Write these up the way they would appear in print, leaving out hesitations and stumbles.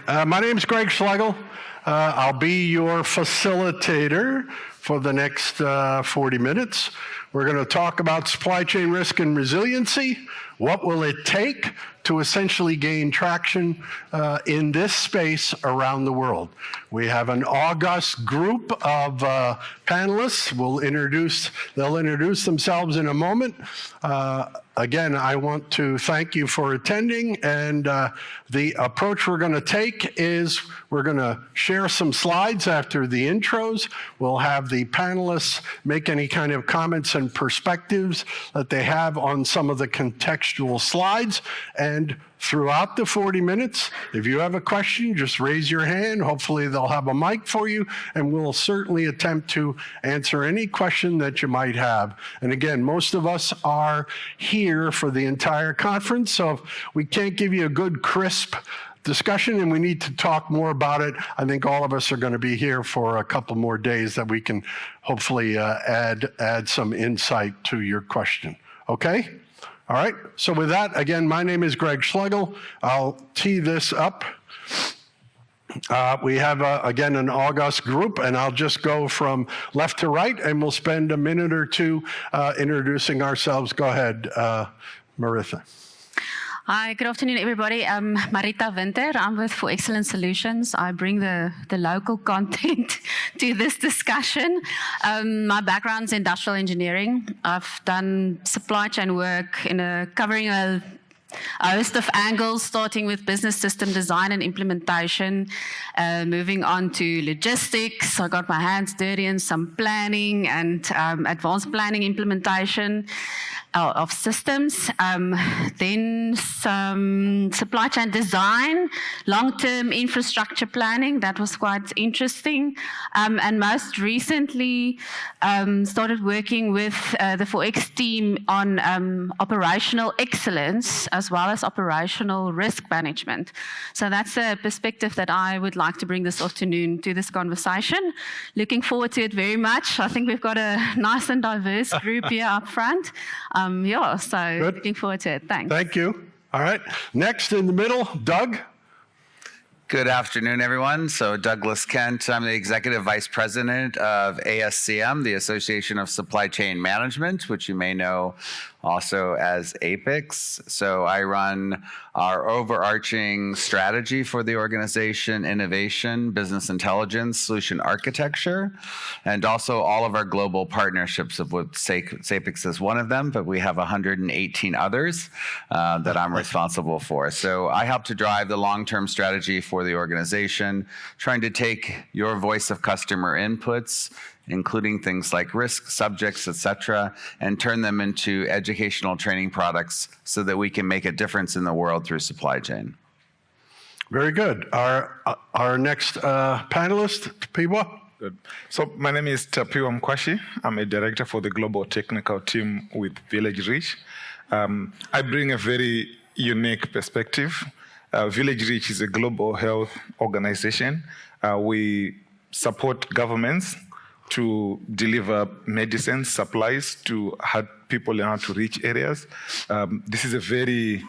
My name is Greg Schlegel. I'll be your facilitator for the next 40 minutes. We're going to talk about supply chain risk and resiliency. What will it take to essentially gain traction in this space around the world? We have an august group of panelists. They'll introduce themselves in a moment. Again, I want to thank you for attending, and the approach we're going to take is we're going to share some slides after the intros. We'll have the panelists make any kind of comments and perspectives that they have on some of the contextual slides, and throughout the 40 minutes, if you have a question, just raise your hand. Hopefully they'll have a mic for you, and we'll certainly attempt to answer any question that you might have. And again, most of us are here for the entire conference, so if we can't give you a good, crisp discussion and we need to talk more about it, I think all of us are going to be here for a couple more days that we can hopefully add some insight to your question. Okay? All right, so with that, again, my name is Greg Schlegel. I'll tee this up. We have, again, an august group, and I'll just go from left to right, and we'll spend a minute or two introducing ourselves. Go ahead, Maritha. Hi, good afternoon, everybody. I'm Marita Winter. I'm with For Excellent Solutions. I bring the local content to this discussion. My background's industrial engineering. I've done supply chain work covering a host of angles, starting with business system design and implementation, moving on to logistics. I got my hands dirty in some planning and advanced planning implementation of systems, then some supply chain design, long-term infrastructure planning. That was quite interesting. And most recently, started working with the 4X team on operational excellence as well as operational risk management. So that's a perspective that I would like to bring this afternoon to this conversation. Looking forward to it very much. I think we've got a nice and diverse group here up front. So Good. Looking forward to it. Thanks. Thank you. All right, next in the middle, Doug. Good afternoon, everyone. So Douglas Kent, I'm the Executive Vice President of ASCM, the Association of Supply Chain Management, which you may know also as SAPICS. So I run our overarching strategy for the organization, innovation, business intelligence, solution architecture, and also all of our global partnerships, of which SAPICS is one of them, but we have 118 others that I'm responsible for. So I help to drive the long-term strategy for the organization, trying to take your voice of customer inputs, including things like risk, subjects, et cetera, and turn them into educational training products so that we can make a difference in the world through supply chain. Very good. Our next panelist, Tapiwa. Good. So my name is Tapiwa Mkwashi. I'm a director for the global technical team with Village Reach. I bring a very unique perspective. Village Reach is a global health organization. We support governments to deliver medicine supplies to help people learn how to reach areas. This is a very,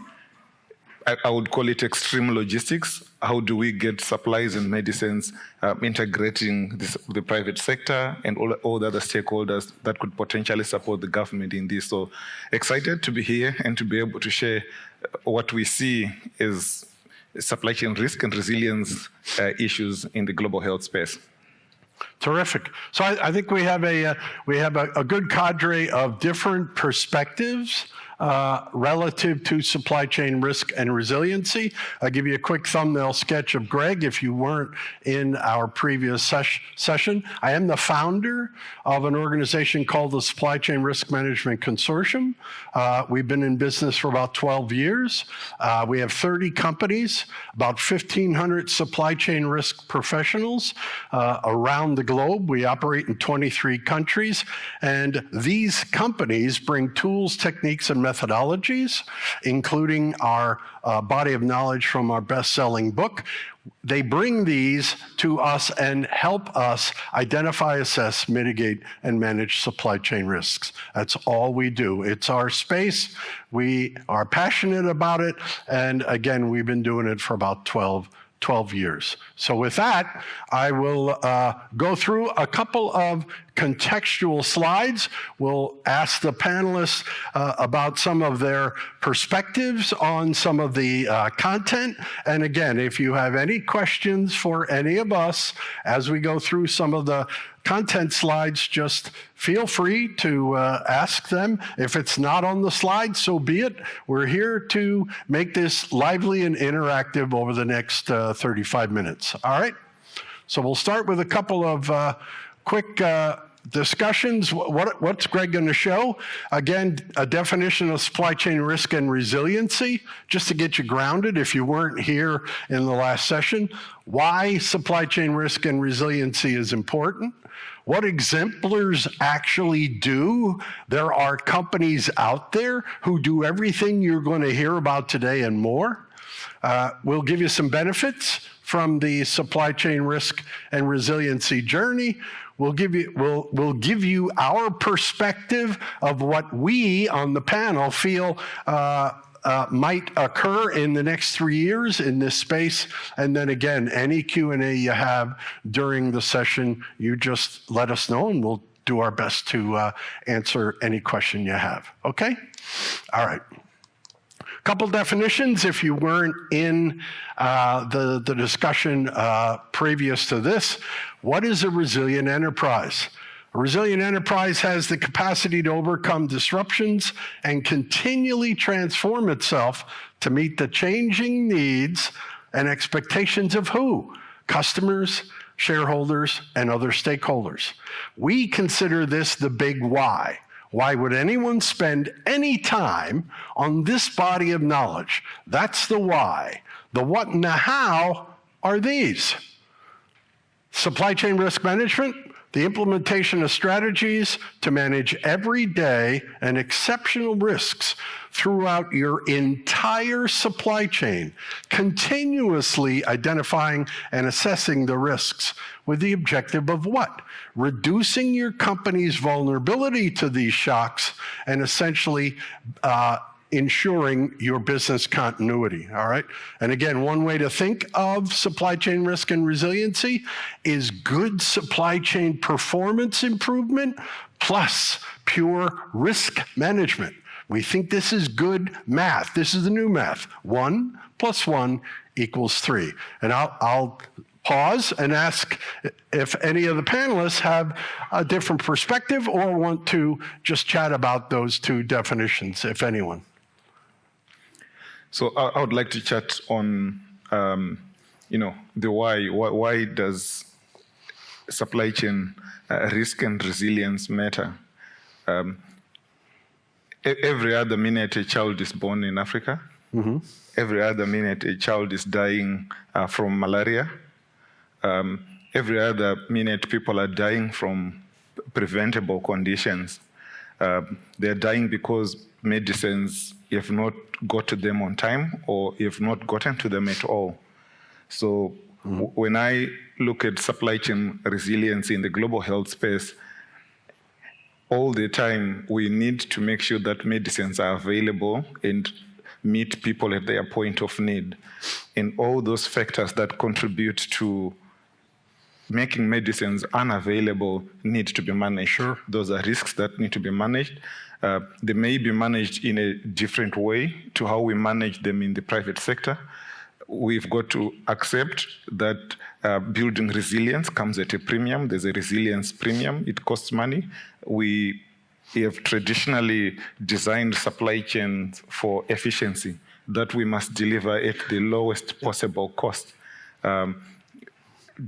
I would call it extreme logistics. How do we get supplies and medicines, integrating the private sector and all the other stakeholders that could potentially support the government in this. So excited to be here and to be able to share what we see is supply chain risk and resilience issues in the global health space. Terrific. So I think we have a good cadre of different perspectives relative to supply chain risk and resiliency. I'll give you a quick thumbnail sketch of Greg if you weren't in our previous session. I am the founder of an organization called the Supply Chain Risk Management Consortium. We've been in business for about 12 years. We have 30 companies, about 1,500 supply chain risk professionals around the globe. We operate in 23 countries, and these companies bring tools, techniques, and methodologies, including our body of knowledge from our best-selling book. They bring these to us and help us identify, assess, mitigate, and manage supply chain risks. That's all we do. It's our space. We are passionate about it. And again, we've been doing it for about 12 12 years. So with that, I will go through a couple of contextual slides. We'll ask the panelists about some of their perspectives on some of the content. And again, if you have any questions for any of us as we go through some of the content slides, just feel free to ask them. If it's not on the slide, so be it. We're here to make this lively and interactive over the next 35 minutes. All right? So we'll start with a couple of quick discussions. What's Greg going to show? Again, a definition of supply chain risk and resiliency, just to get you grounded if you weren't here in the last session. Why supply chain risk and resiliency is important. What exemplars actually do. There are companies out there who do everything you're going to hear about today and more. We'll give you some benefits from the supply chain risk and resiliency journey. We'll give you our perspective of what we on the panel feel might occur in the next 3 years in this space. And then again, any Q&A you have during the session, you just let us know and we'll do our best to answer any question you have. Okay? All right. Couple definitions if you weren't in the discussion previous to this. What is a resilient enterprise? A resilient enterprise has the capacity to overcome disruptions and continually transform itself to meet the changing needs and expectations of who? Customers, shareholders, and other stakeholders. We consider this the big why. Why would anyone spend any time on this body of knowledge? That's the why. The what and the how are these. Supply chain risk management, the implementation of strategies to manage everyday and exceptional risks throughout your entire supply chain, continuously identifying and assessing the risks with the objective of what? Reducing your company's vulnerability to these shocks and essentially ensuring your business continuity, all right? And again, one way to think of supply chain risk and resiliency is good supply chain performance improvement plus pure risk management. We think this is good math. This is the new math. 1 + 1 = 3. And I'll pause and ask if any of the panelists have a different perspective or want to just chat about those two definitions, if anyone. So I would like to chat on, the why. Why does supply chain risk and resilience matter? Every other minute a child is born in Africa. Mm-hmm. Every other minute a child is dying from malaria. Every other minute people are dying from preventable conditions. They're dying because medicines have not got to them on time or have not gotten to them at all. So when I look at supply chain resilience in the global health space, all the time we need to make sure that medicines are available and meet people at their point of need. And all those factors that contribute to making medicines unavailable need to be managed. Sure. Those are risks that need to be managed. They may be managed in a different way to how we manage them in the private sector. We've got to accept that building resilience comes at a premium. There's a resilience premium. It costs money. We have traditionally designed supply chains for efficiency, that we must deliver at the lowest possible cost.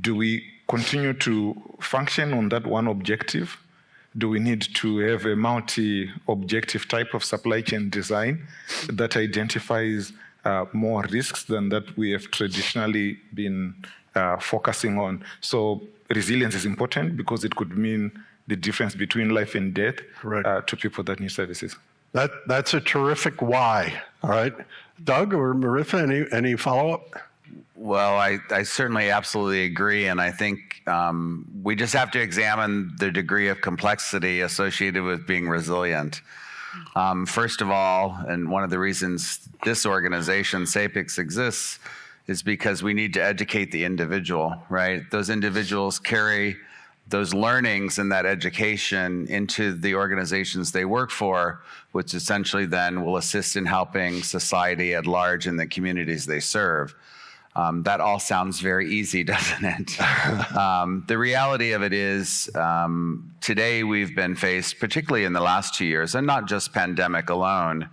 Do we continue to function on that one objective? Do we need to have a multi-objective type of supply chain design that identifies more risks than that we have traditionally been focusing on? So resilience is important because it could mean the difference between life and death to people that need services. That's a terrific why. All right. Doug or Maritha, any follow-up? Well, I certainly absolutely agree. And I think we just have to examine the degree of complexity associated with being resilient. First of all, and one of the reasons this organization, SAPICS, exists, is because we need to educate the individual, right? Those individuals carry those learnings and that education into the organizations they work for, which essentially then will assist in helping society at large and the communities they serve. That all sounds very easy, doesn't it? The reality of it is today we've been faced, particularly in the last 2 years, and not just pandemic alone,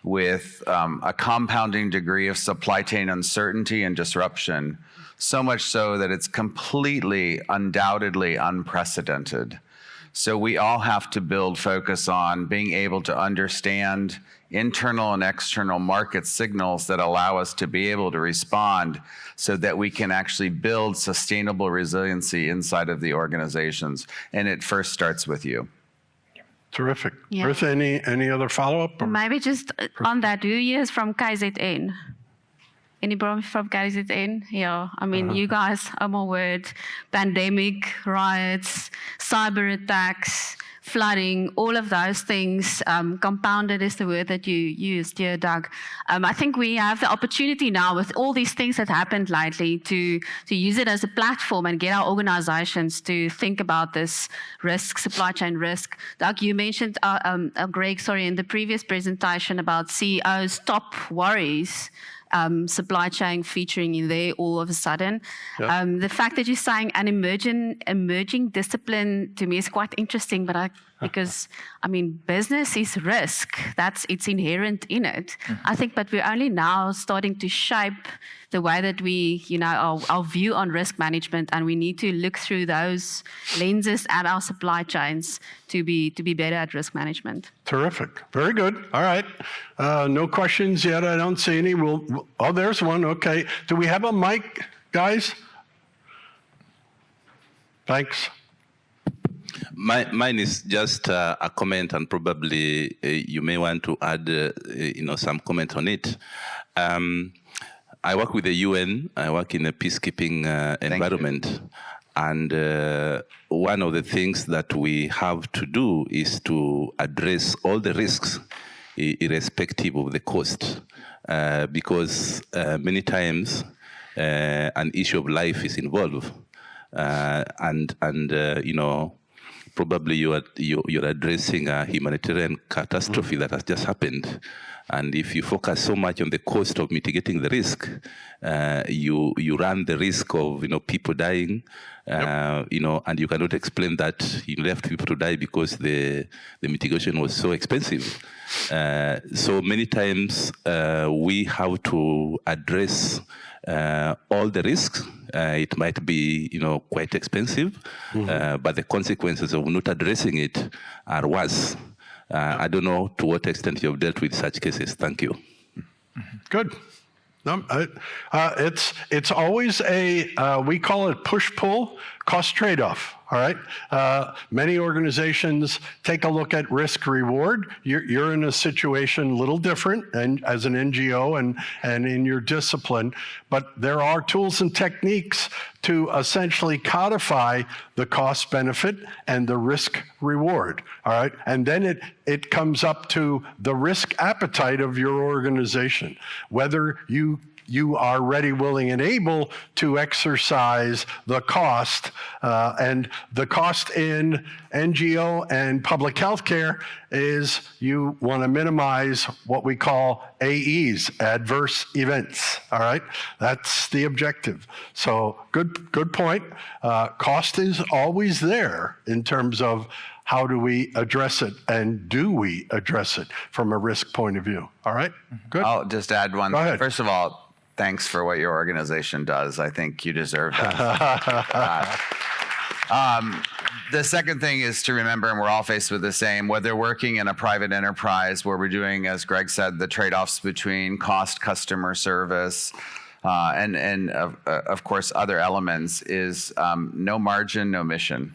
with a compounding degree of supply chain uncertainty and disruption, so much so that it's completely, undoubtedly unprecedented. So we all have to build focus on being able to understand internal and external market signals that allow us to be able to respond so that we can actually build sustainable resiliency inside of the organizations. And it first starts with you. Terrific. Yeah. Bertha, any other follow-up? or- Maybe just on that, who here is from KZN? Anybody from KZN? Yeah, I mean, you guys, oh my word, pandemic, riots, cyber attacks, flooding, all of those things, compounded is the word that you used here, Doug. I think we have the opportunity now with all these things that happened lately to use it as a platform and get our organizations to think about this risk, supply chain risk. Doug, you mentioned, Greg, in the previous presentation about CEOs' top worries. Supply chain featuring in there all of a sudden. Yep. The fact that you're saying an emerging discipline to me is quite interesting, but because I mean, business is risk. It's inherent in it. Mm-hmm. I think, but we're only now starting to shape the way that we, our view on risk management, and we need to look through those lenses at our supply chains to be better at risk management. Terrific. Very good. All right. No questions yet. I don't see any. Oh, there's one. Okay. Do we have a mic, guys? Thanks. Mine is just a comment, and probably you may want to add, some comment on it. I work with the UN. I work in a peacekeeping environment. And one of the things that we have to do is to address all the risks, irrespective of the cost, because many times an issue of life is involved, probably you're addressing a humanitarian catastrophe that has just happened. And if you focus so much on the cost of mitigating the risk, you run the risk of people dying, and you cannot explain that you left people to die because the mitigation was so expensive. So many times we have to address all the risks. It might be quite expensive, but the consequences of not addressing it are worse. I don't know to what extent you've dealt with such cases. Thank you. Good. No, it's always we call it push-pull, cost trade-off. All right. Many organizations take a look at risk-reward. You're in a situation a little different, and as an NGO and in your discipline, but there are tools and techniques to essentially codify the cost-benefit and the risk-reward. All right, and then it comes up to the risk appetite of your organization, whether you are ready, willing, and able to exercise the cost. And the cost in NGO and public health care is you want to minimize what we call AEs, adverse events. All right, that's the objective. So good point. Cost is always there in terms of how do we address it, and do we address it from a risk point of view? All right, good. I'll just add one. Go ahead. First of all, thanks for what your organization does. I think you deserve that. The second thing is to remember, and we're all faced with the same, whether working in a private enterprise where we're doing, as Greg said, the trade-offs between cost, customer service, and of course, other elements is no margin, no mission.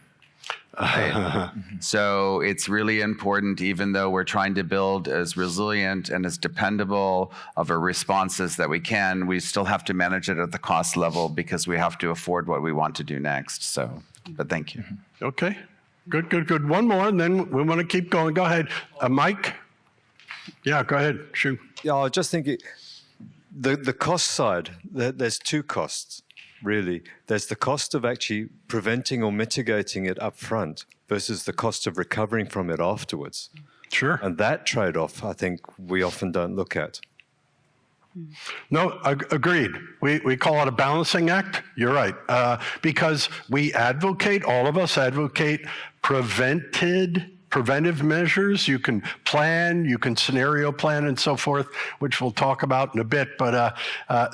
Right? So it's really important, even though we're trying to build as resilient and as dependable of a responses that we can, we still have to manage it at the cost level because we have to afford what we want to do next. So, but thank you. Okay, good. One more, and then we want to keep going. Go ahead, Mike. Yeah, go ahead. Shoot. Yeah, I was just thinking, The cost side, there's two costs, really. There's the cost of actually preventing or mitigating it up front versus the cost of recovering from it afterwards. Sure. And that trade-off, I think, we often don't look at. No, agreed. We call it a balancing act. You're right. Because we advocate, all of us advocate preventive measures. You can plan, you can scenario plan and so forth, which we'll talk about in a bit. But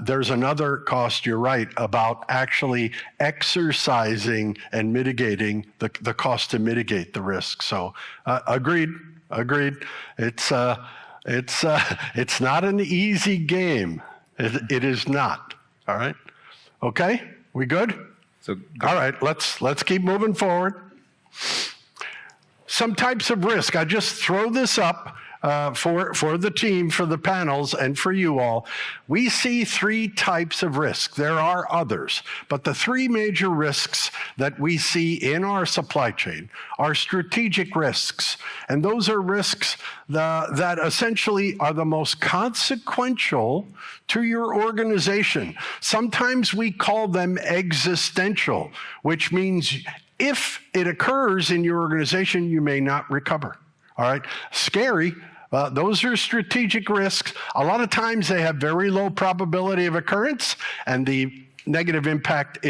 there's another cost, you're right, about actually exercising and mitigating the cost to mitigate the risk. So agreed. It's not an easy game. It is not. All right. Okay. We good? All right. Let's keep moving forward. Some types of risk. I just throw this up for the team, for the panels, and for you all. We see three types of risk. There are others, but the three major risks that we see in our supply chain are strategic risks. And those are risks that essentially are the most consequential to your organization. Sometimes we call them existential, which means if it occurs in your organization, you may not recover. All right, scary. Those are strategic risks. A lot of times they have very low probability of occurrence, and the negative impact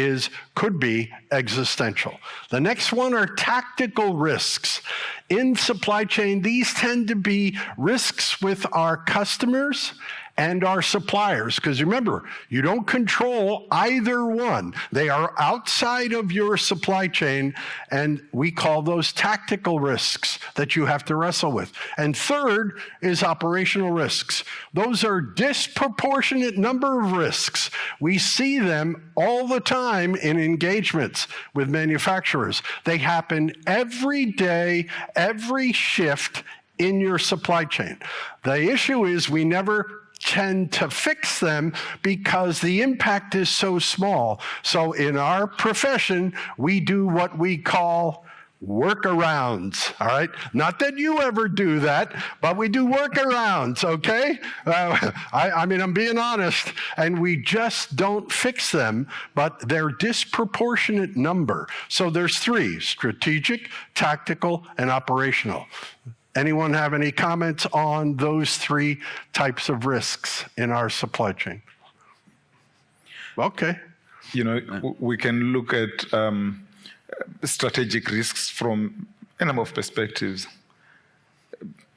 could be existential. The next one are tactical risks. In supply chain, these tend to be risks with our customers and our suppliers, because remember, you don't control either one. They are outside of your supply chain, and we call those tactical risks that you have to wrestle with. And third is operational risks. Those are disproportionate number of risks. We see them all the time in engagements with manufacturers. They happen every day, every shift in your supply chain. The issue is we never tend to fix them because the impact is so small. So in our profession, we do what we call workarounds, all right? Not that you ever do that, but we do workarounds, okay? I mean, I'm being honest, and we just don't fix them, but they're disproportionate number. So there's three: strategic, tactical, and operational. Anyone have any comments on those three types of risks in our supply chain? Okay. You know, we can look at strategic risks from a number of perspectives.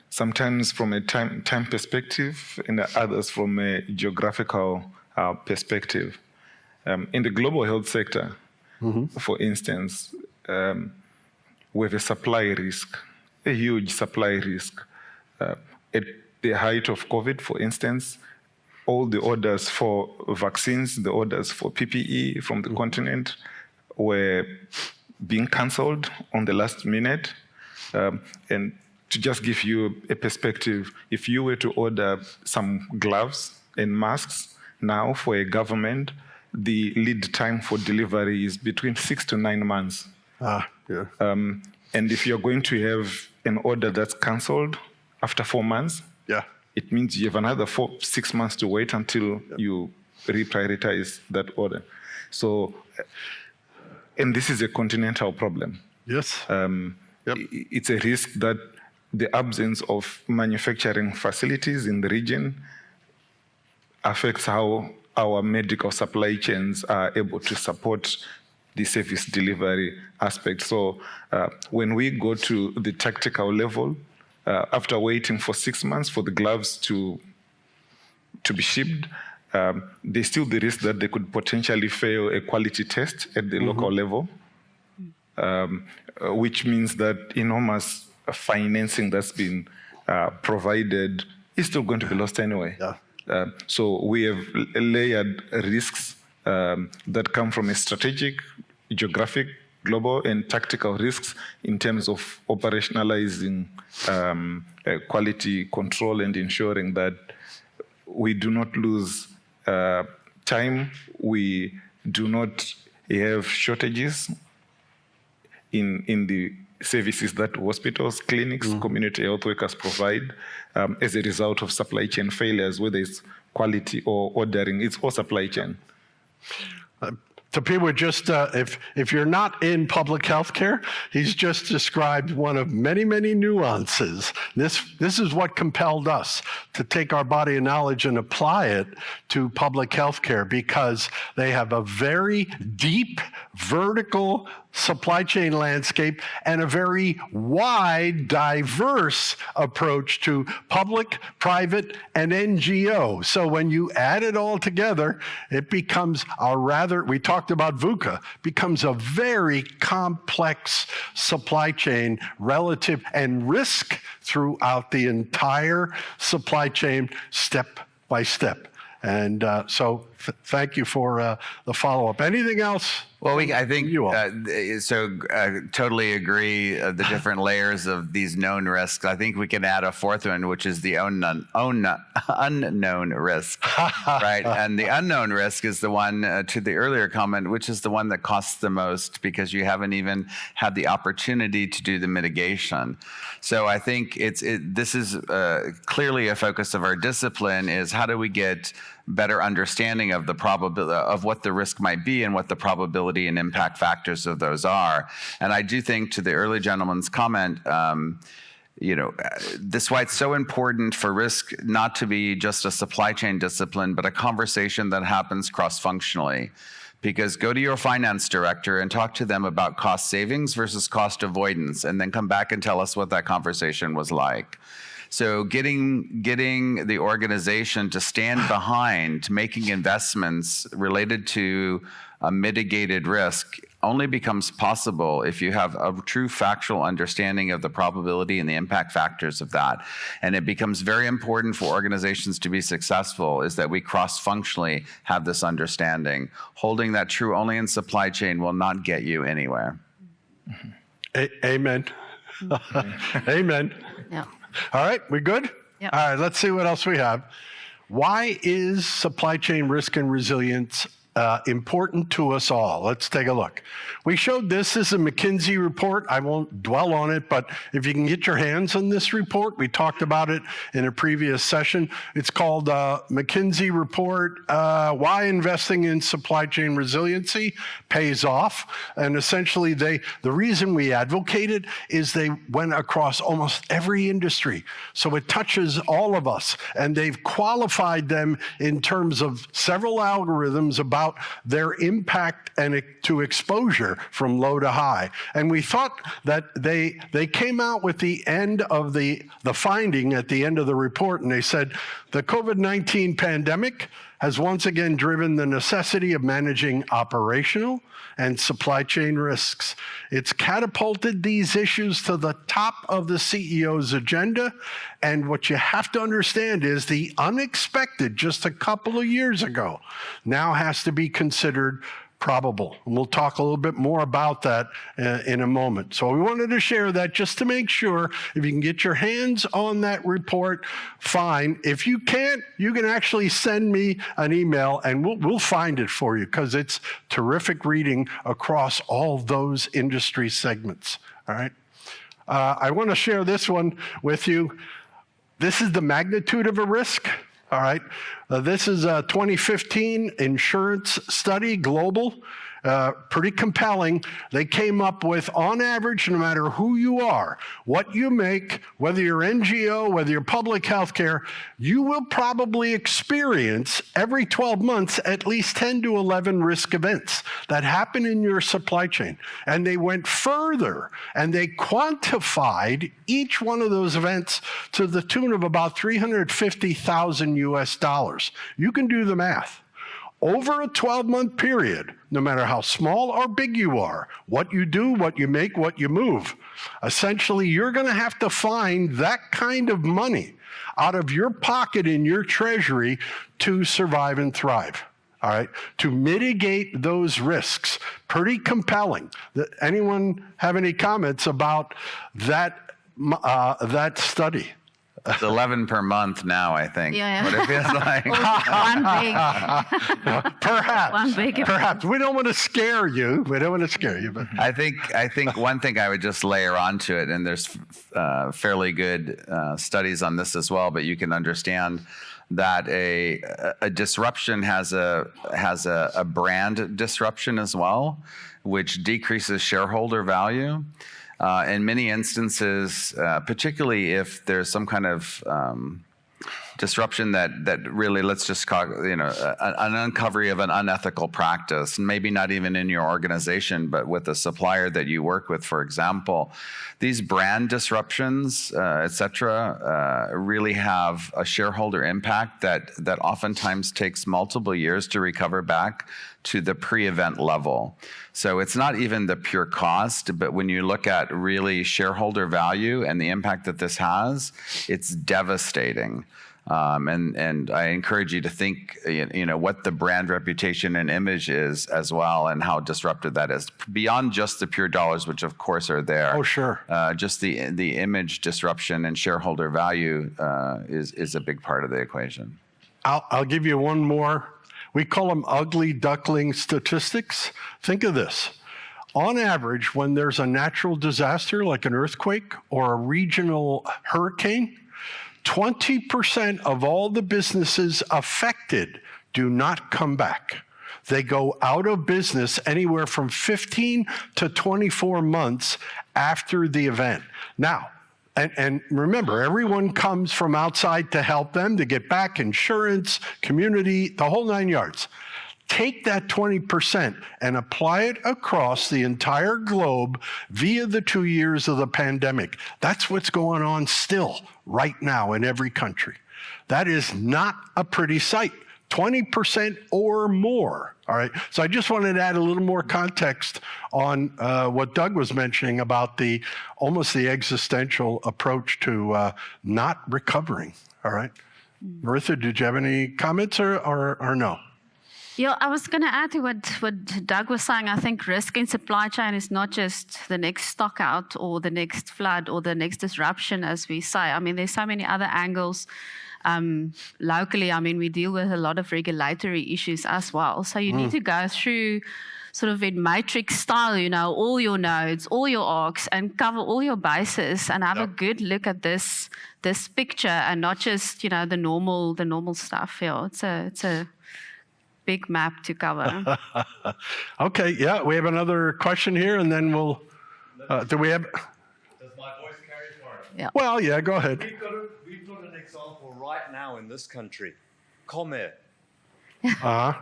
Sometimes from a time perspective, and others from a geographical perspective. In the global health sector, for instance, we have a supply risk, a huge supply risk. At the height of COVID, for instance, all the orders for vaccines, the orders for PPE from the continent were being cancelled on the last minute. And to just give you a perspective, if you were to order some gloves and masks now for a government, the lead time for delivery is between 6 to 9 months. Yeah. And if you're going to have an order that's cancelled after 4 months, Yeah. it means you have another 6 months to wait until you reprioritize that order. So, and this is a continental problem. Yes. Yep. It's a risk that the absence of manufacturing facilities in the region affects how our medical supply chains are able to support the service delivery aspect. So when we go to the tactical level, after waiting for 6 months for the gloves to be shipped, there's still the risk that they could potentially fail a quality test at the local level, which means that enormous financing that's been provided is still going to be lost anyway. Yeah. So we have layered risks that come from a strategic, geographic, global, and tactical risks in terms of operationalizing quality control and ensuring that we do not lose time, we do not have shortages in the services that hospitals, clinics, community health workers provide as a result of supply chain failures, whether it's quality or ordering. It's all supply chain. To people just, if you're not in public health care, he's just described one of many, many nuances. This is what compelled us to take our body of knowledge and apply it to public health care, because they have a very deep vertical supply chain landscape and a very wide, diverse approach to public, private, and NGO. So when you add it all together, it becomes we talked about VUCA, becomes a very complex supply chain relative and risk throughout the entire supply chain step by step. And so thank you for the follow-up. Anything else? Well, I think You all. totally agree. The different layers of these known risks. I think we can add a fourth one, which is the unknown risk, right? And the unknown risk is the one, to the earlier comment, which is the one that costs the most because you haven't even had the opportunity to do the mitigation. So I think this is clearly a focus of our discipline: is how do we get better understanding of the probability of what the risk might be and what the probability and impact factors of those are. And I do think, to the early gentleman's comment, this is why it's so important for risk not to be just a supply chain discipline, but a conversation that happens cross-functionally. Because go to your finance director and talk to them about cost savings versus cost avoidance, and then come back and tell us what that conversation was like. So getting the organization to stand behind making investments related to a mitigated risk only becomes possible if you have a true factual understanding of the probability and the impact factors of that. And it becomes very important for organizations to be successful is that we cross-functionally have this understanding. Holding that true only in supply chain will not get you anywhere. Amen. Amen. Yeah. All right, we good? Yep. All right, let's see what else we have. Why is supply chain risk and resilience important to us all? Let's take a look. We showed this is a McKinsey report. I won't dwell on it, but if you can get your hands on this report, we talked about it in a previous session. It's called McKinsey Report, Why Investing in Supply Chain Resiliency Pays Off. And essentially, the reason we advocate it is they went across almost every industry. So it touches all of us. And they've qualified them in terms of several algorithms about their impact and to exposure from low to high. And we thought that they came out with the end of the finding at the end of the report, and they said, the COVID-19 pandemic has once again driven the necessity of managing operational and supply chain risks. It's catapulted these issues to the top of the CEO's agenda. And what you have to understand is the unexpected just a couple of years ago now has to be considered probable. And we'll talk a little bit more about that in a moment. So we wanted to share that just to make sure if you can get your hands on that report, fine. If you can't, you can actually send me an email and we'll find it for you, because it's terrific reading across all those industry segments. All right. I want to share this one with you. This is the magnitude of a risk. All right. This is a 2015 insurance study, global, pretty compelling. They came up with, on average, no matter who you are, what you make, whether you're NGO, whether you're public health care, you will probably experience every 12 months at least 10 to 11 risk events that happen in your supply chain. And they went further and they quantified each one of those events to the tune of about $350,000 US. You can do the math. Over a 12-month period, no matter how small or big you are, what you do, what you make, what you move, essentially you're going to have to find that kind of money out of your pocket in your treasury to survive and thrive. All right, to mitigate those risks. Pretty compelling. Anyone have any comments about that study? It's 11 per month now, I think. Yeah. What it feels like. One big. Perhaps. One big. Perhaps. We don't want to scare you. But I think one thing I would just layer onto it, and there's fairly good studies on this as well, but you can understand that a disruption has a brand disruption as well, which decreases shareholder value. In many instances, particularly if there's some kind of disruption that really, let's just call an uncovery of an unethical practice, maybe not even in your organization, but with a supplier that you work with, for example. These brand disruptions, et cetera, really have a shareholder impact that oftentimes takes multiple years to recover back to the pre-event level. So it's not even the pure cost, but when you look at really shareholder value and the impact that this has, it's devastating. And I encourage you to think, what the brand reputation and image is as well, and how disruptive that is beyond just the pure dollars, which of course are there. Oh, sure. Just the image disruption and shareholder value is a big part of the equation. I'll give you one more. We call them ugly duckling statistics. Think of this. On average, when there's a natural disaster like an earthquake or a regional hurricane, 20% of all the businesses affected do not come back. They go out of business anywhere from 15 to 24 months after the event. Now, and remember, everyone comes from outside to help them to get back, insurance, community, the whole 9 yards. Take that 20% and apply it across the entire globe via the 2 years of the pandemic. That's what's going on still right now in every country. That is not a pretty sight. 20% or more. All right. So I just wanted to add a little more context on what Doug was mentioning about almost the existential approach to not recovering. All right. Martha, did you have any comments or no? Yeah, I was going to add to what Doug was saying. I think risk in supply chain is not just the next stock out or the next flood or the next disruption, as we say. I mean, there's so many other angles. Locally, I mean, we deal with a lot of regulatory issues as well. So you need to go through sort of in matrix style, all your nodes, all your arcs, and cover all your bases and have a good look at this picture and not just, the normal stuff. Yeah, it's a big map to cover. Okay, yeah, we have another question here, and then we'll. Do we have? Does my voice carry for it? Yeah. Well, yeah, go ahead. We've got an example right now in this country, Comair. Uh-huh.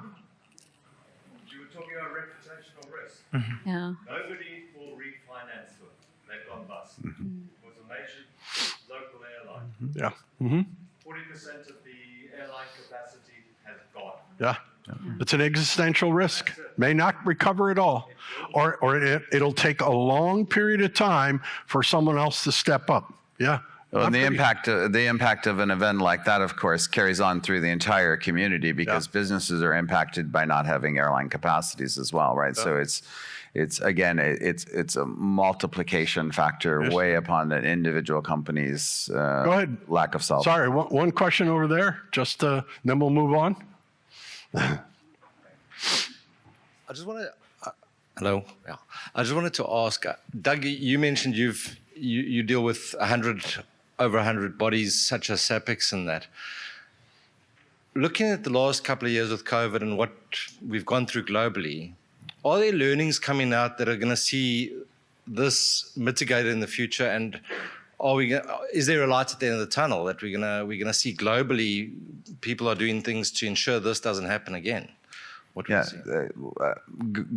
You were talking about reputational risk. Yeah. Nobody will refinance them. They've gone bust. It was a major local airline. Yeah. 40% of the airline capacity has gone. Yeah. It's an existential risk. May not recover at all, or it'll take a long period of time for someone else to step up. Yeah. Well, and the impact of an event like that, of course, carries on through the entire community because businesses are impacted by not having airline capacities as well, right? So it's a multiplication factor way upon an individual company's Go ahead. lack of solve. Sorry, one question over there. Just then we'll move on. I just want to. Hello. Yeah. I just wanted to ask, Doug. You mentioned you deal with over 100 bodies such as SAPICS and that. Looking at the last couple of years with COVID and what we've gone through globally, are there learnings coming out that are going to see this mitigated in the future? And is there a light at the end of the tunnel that we're gonna see globally? People are doing things to ensure this doesn't happen again.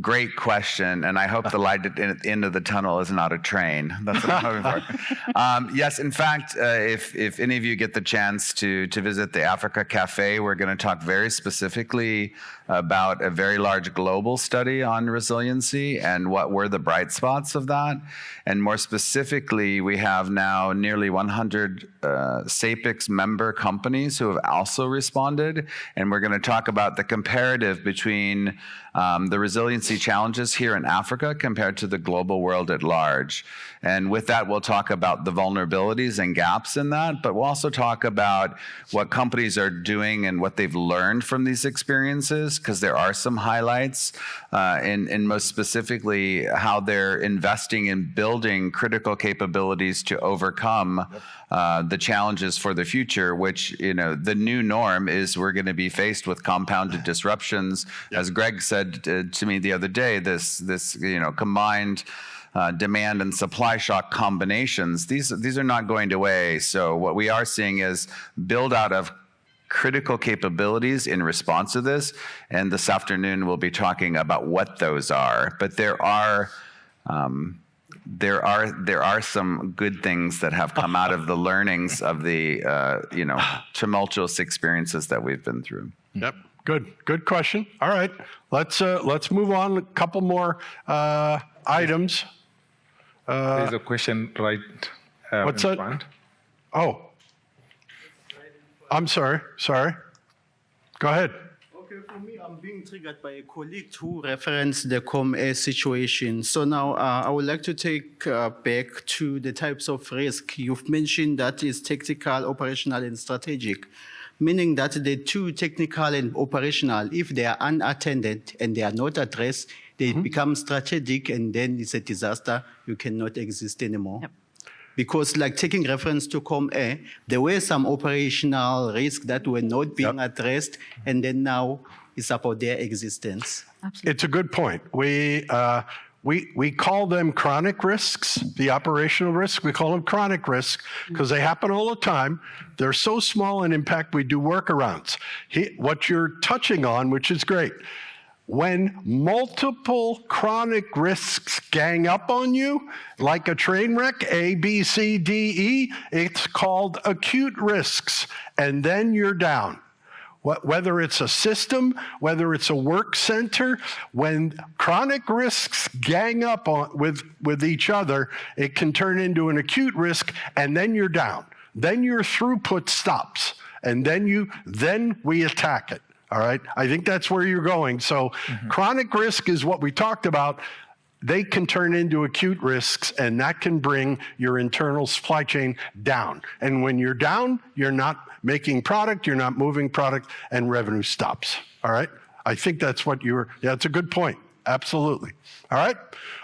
Great question, and I hope the light at the end of the tunnel is not a train. That's what I'm hoping for. Yes, in fact, if any of you get the chance to visit the Africa Cafe, we're going to talk very specifically about a very large global study on resiliency and what were the bright spots of that. And more specifically, we have now nearly 100 SAPICS member companies who have also responded, and we're going to talk about the comparative between between the resiliency challenges here in Africa compared to the global world at large. And with that, we'll talk about the vulnerabilities and gaps in that, but we'll also talk about what companies are doing and what they've learned from these experiences, because there are some highlights, and most specifically, how they're investing in building critical capabilities to overcome the challenges for the future, which, you know, the new norm is we're going to be faced with compounded disruptions. As Greg said to me the other day, this you know, combined demand and supply shock combinations, these are not going away. So what we are seeing is build out of critical capabilities in response to this, and this afternoon we'll be talking about what those are. But there are some good things that have come out of the learnings of the you know, tumultuous experiences that we've been through. Yep. Good question. All right. Let's move on. A couple more items. There's a question right What's in that? front. Oh, I'm sorry. Go ahead. Okay, for me, I'm being triggered by a colleague who referenced the COM-A situation. So now I would like to take back to the types of risk. You've mentioned that is tactical, operational, and strategic, meaning that the two, technical and operational, if they are unattended and they are not addressed, they become strategic, and then it's a disaster. You cannot exist anymore. Yep. Because, like, taking reference to COM-A, there were some operational risks that were not being addressed, and then now it's about their existence. Absolutely. It's a good point. We call them chronic risks, the operational risks. We call them chronic risks because they happen all the time. They're so small in impact, we do workarounds. What you're touching on, which is great, when multiple chronic risks gang up on you, like a train wreck, A, B, C, D, E, it's called acute risks, and then you're down. Whether it's a system, whether it's a work center, when chronic risks gang up with each other, it can turn into an acute risk, and then you're down. Then your throughput stops, and then we attack it. All right, I think that's where you're going. So chronic risk is what we talked about. They can turn into acute risks, and that can bring your internal supply chain down. And when you're down, you're not making product, you're not moving product, and revenue stops. All right, I think that's what that's a good point. Absolutely. All right.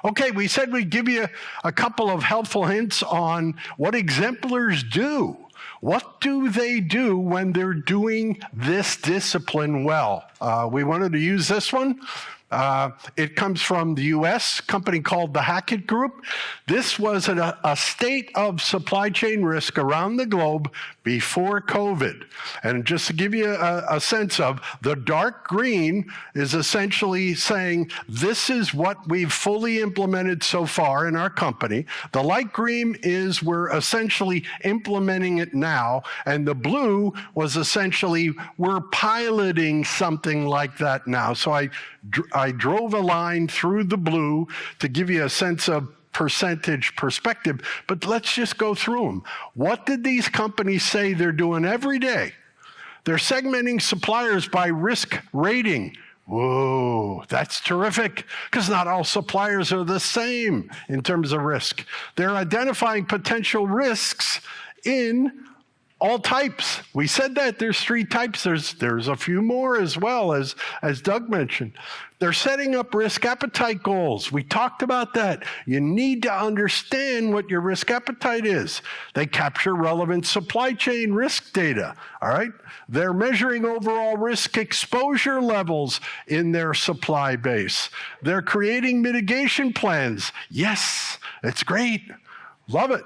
Okay, we said we'd give you a couple of helpful hints on what exemplars do. What do they do when they're doing this discipline well? We wanted to use this one. It comes from the US, company called the Hackett Group. This was a state of supply chain risk around the globe before COVID. And just to give you a sense of, the dark green is essentially saying this is what we've fully implemented so far in our company. The light green is we're essentially implementing it now. And the blue was essentially we're piloting something like that now. So I drove a line through the blue to give you a sense of percentage perspective, but let's just go through them. What did these companies say they're doing every day? They're segmenting suppliers by risk rating. Whoa, that's terrific, because not all suppliers are the same in terms of risk. They're identifying potential risks in all types. We said that there's 3 types. There's a few more as well, as Doug mentioned. They're setting up risk appetite goals. We talked about that. You need to understand what your risk appetite is. They capture relevant supply chain risk data, all right? They're measuring overall risk exposure levels in their supply base. They're creating mitigation plans. Yes, it's great. Love it.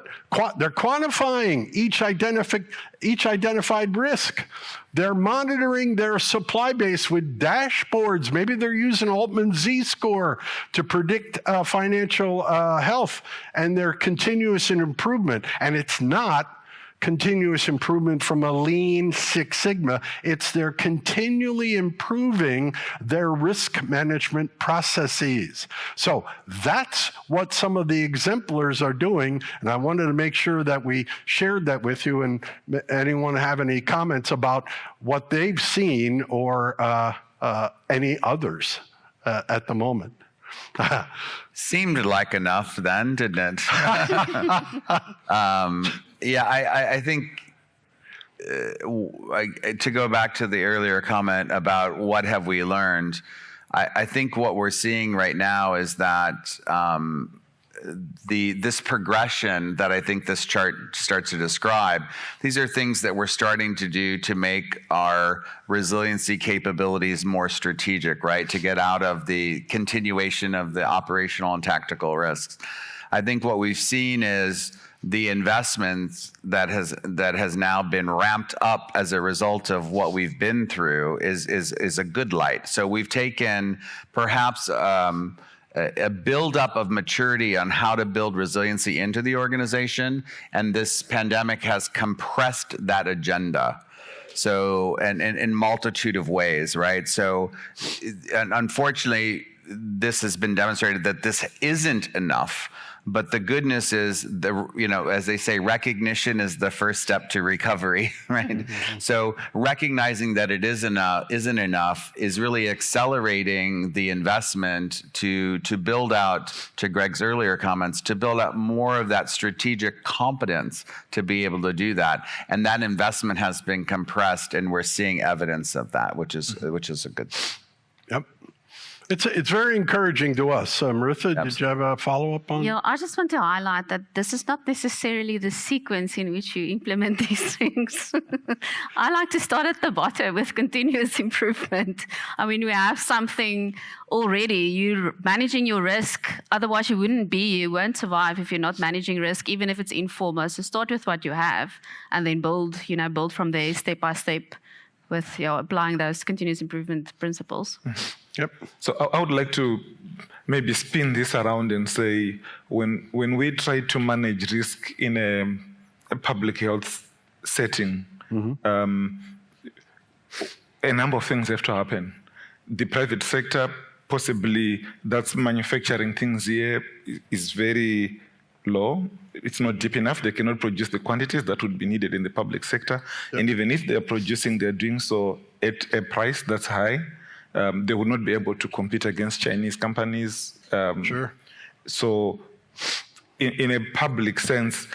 They're quantifying each identified risk. They're monitoring their supply base with dashboards. Maybe they're using Altman Z-score to predict financial health, and their continuous improvement. And it's not continuous improvement from a lean Six Sigma. It's they're continually improving their risk management processes. So that's what some of the exemplars are doing, and I wanted to make sure that we shared that with you. And anyone have any comments about what they've seen or any others at the moment. Seemed like enough then, didn't it? I think to go back to the earlier comment about what have we learned, I think what we're seeing right now is that this progression that I think this chart starts to describe, these are things that we're starting to do to make our resiliency capabilities more strategic, right? To get out of the continuation of the operational and tactical risks. I think what we've seen is the investments that has now been ramped up as a result of what we've been through is a good light. So we've taken perhaps a buildup of maturity on how to build resiliency into the organization, and this pandemic has compressed that agenda. So, and in multitude of ways, right? So, and unfortunately, this has been demonstrated that this isn't enough. But the goodness is, as they say, recognition is the first step to recovery, right? Mm-hmm. So recognizing that it isn't enough is really accelerating the investment to build out, to Greg's earlier comments, to build out more of that strategic competence to be able to do that. And that investment has been compressed, and we're seeing evidence of that, which is a good thing. Yep. It's very encouraging to us. Marissa, did you have a follow-up on? Yeah, I just want to highlight that this is not necessarily the sequence in which you implement these things. I like to start at the bottom with continuous improvement. I mean, we have something already. You're managing your risk. Otherwise, you won't survive if you're not managing risk, even if it's informal. So start with what you have and then build from there step by step with applying those continuous improvement principles. Yep. So I would like to maybe spin this around and say, when we try to manage risk in a public health setting, mm-hmm. A number of things have to happen. The private sector, possibly that's manufacturing things here, is very low. It's not deep enough. They cannot produce the quantities that would be needed in the public sector. Yep. And even if they're producing, they're doing so at a price that's high. They would not be able to compete against Chinese companies. Sure. So in a public sense,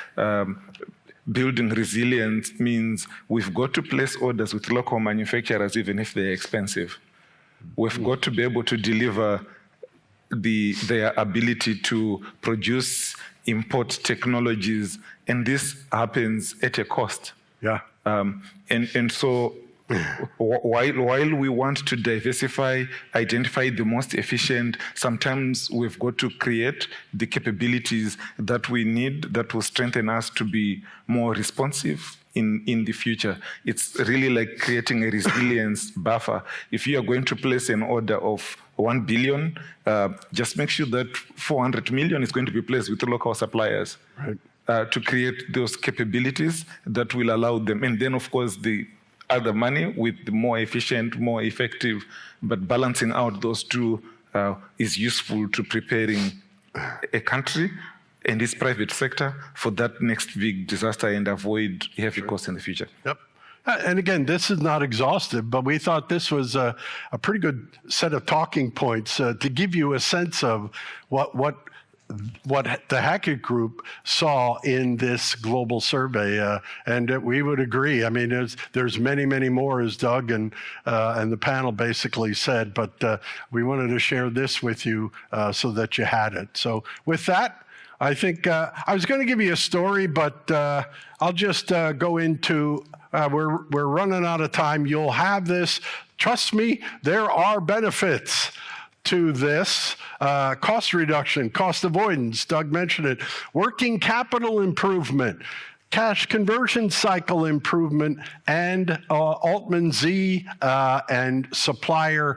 building resilience means we've got to place orders with local manufacturers, even if they're expensive. We've got to be able to deliver their ability to produce, import technologies, and this happens at a cost. Yeah. And so while we want to diversify, identify the most efficient, sometimes we've got to create the capabilities that we need that will strengthen us to be more responsive in the future. It's really like creating a resilience buffer. If you are going to place an order of 1 billion, just make sure that 400 million is going to be placed with local suppliers. Right. To create those capabilities that will allow them. And then, of course, the other money with the more efficient, more effective, but balancing out those two is useful to preparing a country and its private sector for that next big disaster and avoid heavy costs in the future. Yep. And again, this is not exhaustive, but we thought this was a pretty good set of talking points to give you a sense of what the Hackett Group saw in this global survey, and we would agree. I mean, there's many, many more, as Doug and the panel basically said, but we wanted to share this with you so that you had it. So with that, I think I was going to give you a story, but I'll just go into. We're running out of time. You'll have this. Trust me, there are benefits to this. Cost reduction, cost avoidance, Doug mentioned it, working capital improvement, cash conversion cycle improvement, and Altman Z and supplier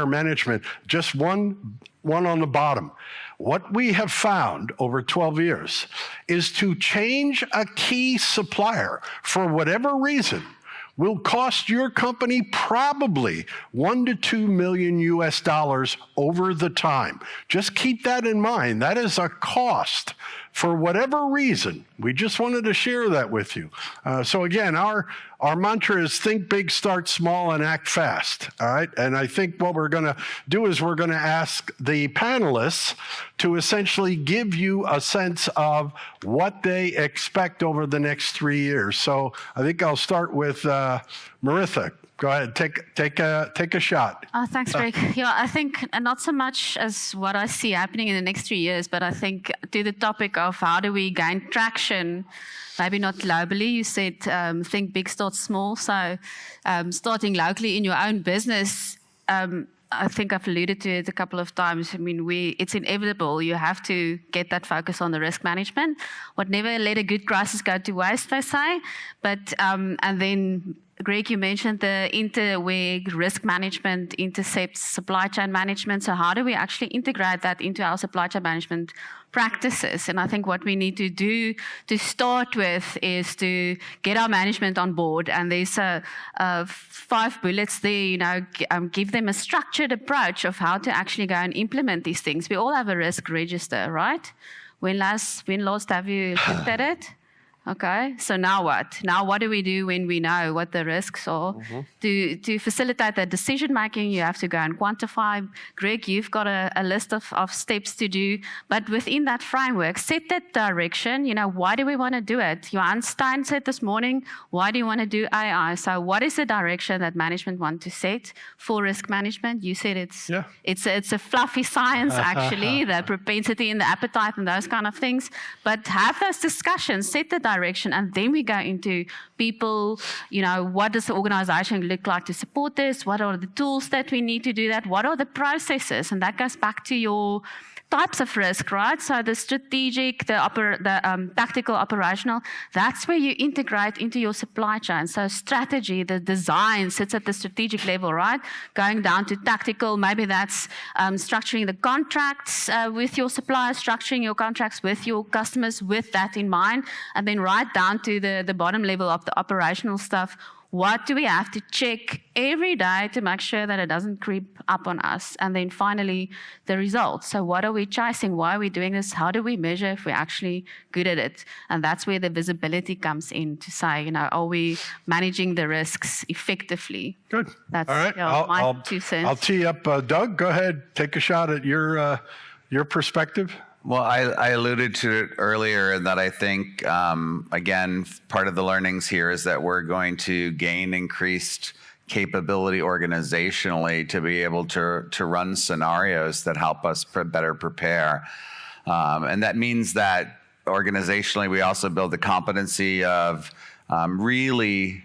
management. Just one on the bottom. What we have found over 12 years is to change a key supplier for whatever reason will cost your company probably $1 to $2 million over the time. Just keep that in mind. That is a cost for whatever reason. We just wanted to share that with you. So again, our mantra is think big, start small, and act fast. All right. And I think what we're going to do is we're going to ask the panelists to essentially give you a sense of what they expect over the next 3 years. So I think I'll start with Maritha. Go ahead, take a shot. Thanks, Greg. Yeah, I think not so much as what I see happening in the next 3 years, but I think to the topic of how do we gain traction, maybe not globally. You said think big, start small. So starting locally in your own business, I think I've alluded to it a couple of times. I mean, it's inevitable. You have to get that focus on the risk management. What never let a good crisis go to waste, they say. But and then, Greg, you mentioned where risk management intercepts supply chain management. So how do we actually integrate that into our supply chain management practices? And I think what we need to do to start with is to get our management on board. And there's 5 bullets there, give them a structured approach of how to actually go and implement these things. We all have a risk register, right? When last have you looked at it? Okay, so now what? Now what do we do when we know what the risks are? To facilitate that decision making, you have to go and quantify. Greg, you've got a list of steps to do, but within that framework, set that direction. Why do we want to do it? Johan Stein said this morning, why do you want to do AI? So what is the direction that management want to set for risk management? You said it's a fluffy science, actually, the propensity and the appetite and those kind of things. But have those discussions, set the direction, and then we go into people, what does the organization look like to support this? What are the tools that we need to do that? What are the processes? And that goes back to your types of risk, right? So the strategic, the tactical, operational, that's where you integrate into your supply chain. So strategy, the design sits at the strategic level, right? Going down to tactical, maybe that's structuring the contracts with your suppliers, structuring your contracts with your customers with that in mind, and then right down to the bottom level of the operational stuff. What do we have to check every day to make sure that it doesn't creep up on us? And then finally, the results. So what are we chasing? Why are we doing this? How do we measure if we're actually good at it? And that's where the visibility comes in to say, are we managing the risks effectively? Good. That's all right. my 2 cents. I'll tee up Doug. Go ahead. Take a shot at your perspective. Well, I alluded to it earlier in that I think, again, part of the learnings here is that we're going to gain increased capability organizationally to be able to run scenarios that help us better prepare. And that means that organizationally, we also build the competency of really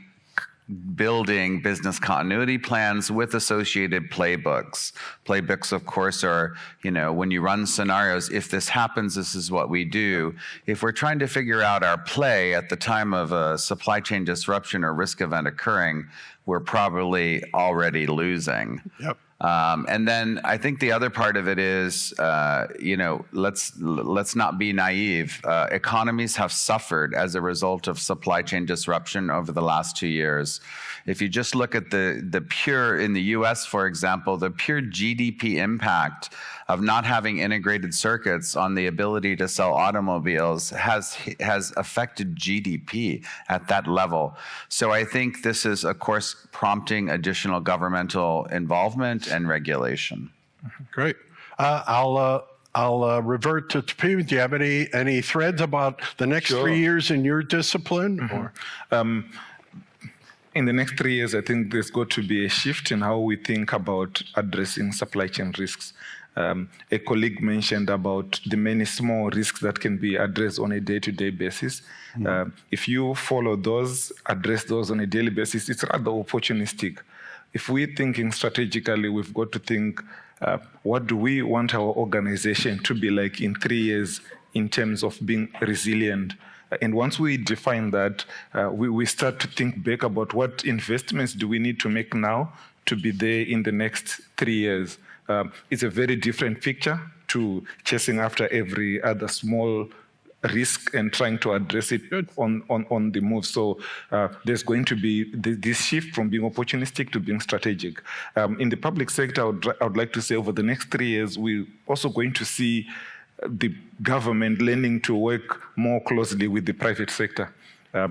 building business continuity plans with associated playbooks. Playbooks, of course, are, when you run scenarios, if this happens, this is what we do. If we're trying to figure out our play at the time of a supply chain disruption or risk event occurring, we're probably already losing. Yep. And then I think the other part of it is, let's not be naive. Economies have suffered as a result of supply chain disruption over the last 2 years. If you just look at the pure, in the US, for example, the pure GDP impact of not having integrated circuits on the ability to sell automobiles has affected GDP at that level. So I think this is, of course, prompting additional governmental involvement and regulation. Great. I'll revert to Tapiwa. Do you have any threads about the next 3 years in your discipline? Or? In the next 3 years, I think there's got to be a shift in how we think about addressing supply chain risks. A colleague mentioned about the many small risks that can be addressed on a day-to-day basis. If you follow those, address those on a daily basis, it's rather opportunistic. If we're thinking strategically, we've got to think, what do we want our organization to be like in 3 years in terms of being resilient? And once we define that, we start to think back about what investments do we need to make now to be there in the next 3 years. It's a very different picture to chasing after every other small risk and trying to address it on the move. So there's going to be this shift from being opportunistic to being strategic. In the public sector, I would like to say over the next 3 years, we're also going to see the government learning to work more closely with the private sector.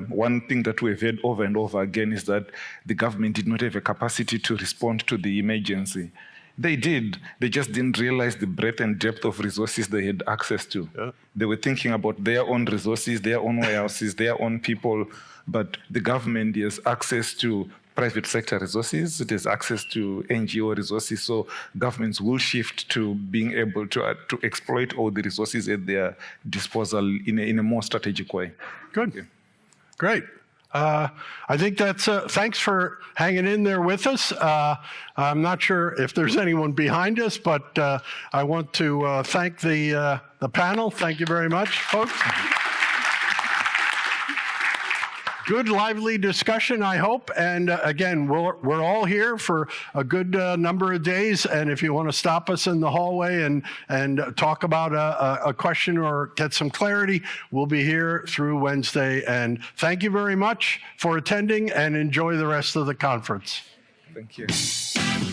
One thing that we've heard over and over again is that the government did not have a capacity to respond to the emergency. They did. They just didn't realize the breadth and depth of resources they had access to. Yeah. They were thinking about their own resources, their own warehouses, their own people, but the government has access to private sector resources, it has access to NGO resources, so governments will shift to being able to exploit all the resources at their disposal in a more strategic way. Good. Okay. Great. I think that's, thanks for hanging in there with us. I'm not sure if there's anyone behind us, but I want to thank the panel. Thank you very much, folks. Good, lively discussion, I hope. And again, we're all here for a good number of days. And if you want to stop us in the hallway and talk about a question or get some clarity, we'll be here through Wednesday. And thank you very much for attending and enjoy the rest of the conference. Thank you.